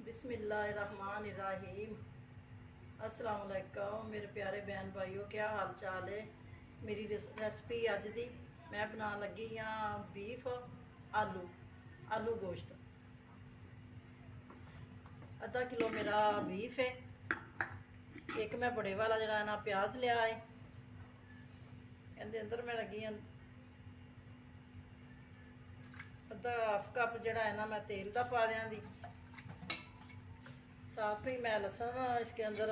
बिस्मिल्लाहिर्रहमानिर्रहीम। अस्सलाम वालेकुम मेरे प्यारे बहन भाइयों, क्या हाल चाल है। मेरी रेसिपी अज दी मैं बना लगी हाँ बीफ आलू आलू गोश्त। अद्धा किलो मेरा बीफ है। एक मैं बड़े वाला जरा ना प्याज लिया है। अंदर मैं लगी हाँ अद्धा हाफ कप जरा है ना मैं तेल का पा दिया दी। साफ ही मैं लसन इसके अंदर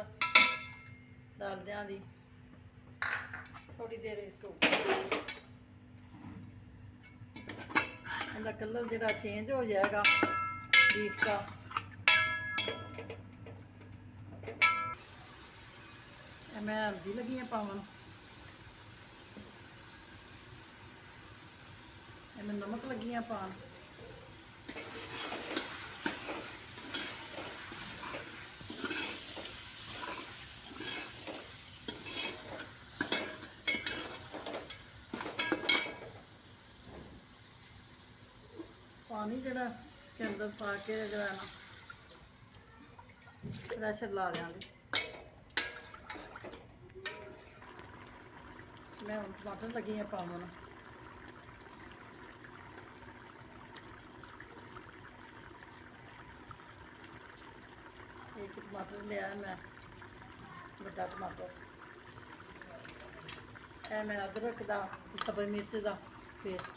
डाल दिया दी। थोड़ी देर इसको इसका कलर जरा चेंज हो जाएगा बीफ का। मैं हल्दी लगी है पावन, मैं नमक लगी है पान। पानी जरा इसके अंदर पा के जरा ना प्रेशर ला देंगे। मैं हम टमाटर लगी है पावन। एक टमाटर लिया है मैं, बड़ा टमाटर है। मैं अदरक का सब्ज़ मिर्च का पेस्ट,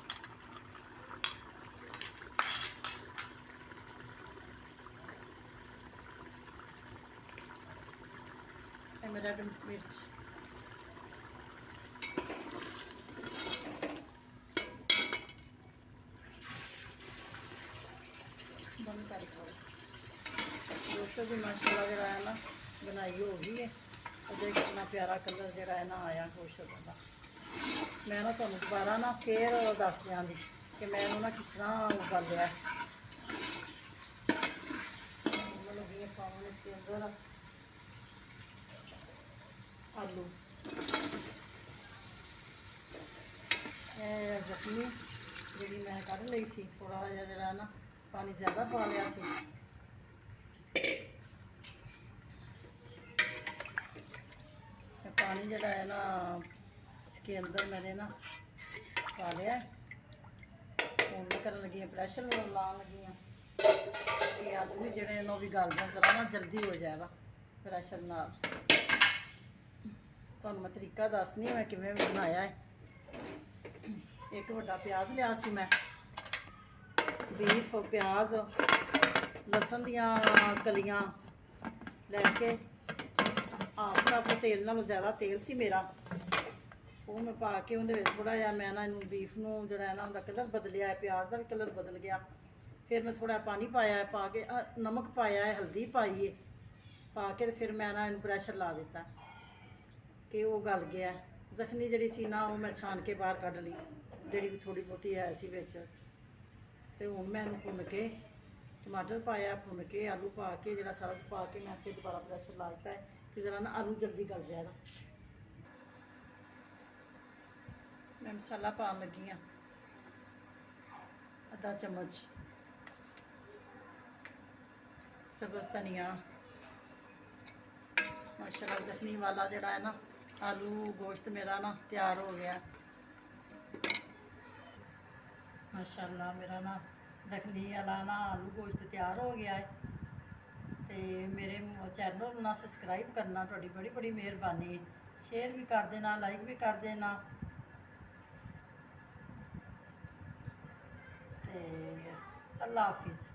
मैं रेड मिर्च, बंद कर दोस्तों भी माशाल्लाह जरा है ना बनाई हो गई है। और देख कितना प्यारा कलर जरा है ना आया गोश्त का। मैं ना तुहानू दोबारा ना फिर दस दियाँगी कि मैं ना किस तरह उबालिया है। लगी पावन इसके अंदर आलू जख्मी जी मैं कढ़ ली सी। थोड़ा जहा जरा ना पानी ज़्यादा पा लिया सी। पानी जरा है ना इसके अंदर मैंने ना पा लिया है। हूँ मैं कर लगी प्रेशर लान लगी हाँ कि आलू भी जड़े भी गल जाए जरा ना जल्दी हो जाएगा प्रेशर नाल। तुहानू मैं तरीका दसनी मैं किवें बनाया है। एक बड़ा प्याज लिया सी मैं, बीफ प्याज लसन दियाँ कलियाँ लैके हाफ कप तेल नालों ज़्यादा तेल सी मेरा। वो मैं पा के उहदे थोड़ा जहा मैं ना इनू बीफ नू जरा है ना उहदा कलर बदलिया है, प्याज का भी कलर बदल गया। फिर मैं थोड़ा पानी पाया है, पा के नमक पाया है, हल्दी पाई है, पा के फिर मैं ना इनू प्रेशर ला दिता कि वो गल गया। जख्मी जी सी ना वो मैं छान के बाहर कढ़ ली, जी भी थोड़ी बहुती है सी बिच। तो हूँ मैं इनू भुन के टमाटर पाया, भुन के आलू पा के जरा सारा कुछ पा के मैं फिर दोबारा प्रेशर ला दिता है कि जरा ना आलू जल्दी गल जाएगा। मैं मसाला पान लगी हाँ आधा चम्मच सब्ज़ धनिया। माशाल्लाह जख्मी वाला जड़ा है ना आलू गोश्त मेरा ना तैयार हो गया। माशाल्लाह मेरा ना जख्मी वाला ना आलू गोश्त तैयार हो गया है। तो मेरे चैनल ना सबसक्राइब करना थोड़ी बड़ी बड़ी मेहरबानी है। शेयर भी कर देना, लाइक भी कर देना। तो अल्लाह हाफिज़।